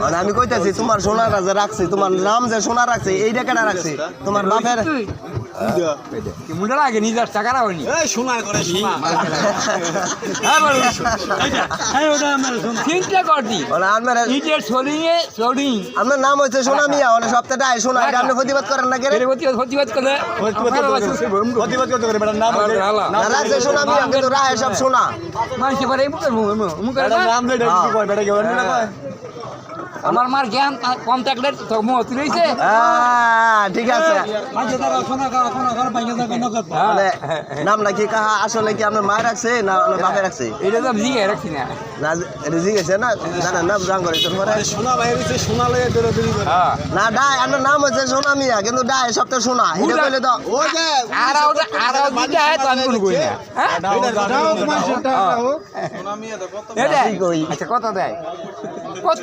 মানে আমি কইতাছি তোমার সোনা রাজা রাখছে, তোমার নাম যে সোনা রাখছে এইটা কেনা রাখছে তোমার বাপের মুন্ডা লাগে নিজের টাকা রাখনি সোনার করে সোনা চিন্তা করতি মানে আপনার নিজের শরীরে শরীর আপনার নাম হচ্ছে সোনা মিয়া, মানে সপ্তাহটা সোনা, এটা আপনি প্রতিবাদ করেন না কেন? প্রতিবাদ করলে প্রতিবাদ করতে করে বেটার নাম না রাখছে সোনা মিয়া কিন্তু রাহে সব সোনা। মানুষের পরে মুখের নাম দে কয় বেটা কেউ না কয় আমার মার জ্ঞান কম থাকলে তো মত রয়েছে ঠিক আছে। মানে নাম নাকি কাহা আসলে কি আপনার মায়ের রাখছে না আপনার বাপে রাখছে? এটা তো জিগে রাখছি না না এটা জিজ্ঞেসে না জানেন না রাং করে তোর পরে সোনা বাইরে হইছে সোনা লয়ে দৌড়াদৌড়ি করে না ডাই আপনার নাম হচ্ছে সোনা মিয়া কিন্তু ডাই সপ্তাহ সোনা এটা কইলে তো ও যে আর দিতে হয় তো আমি কোনো কই না সোনা মিয়া তো কত আচ্ছা কত দেয়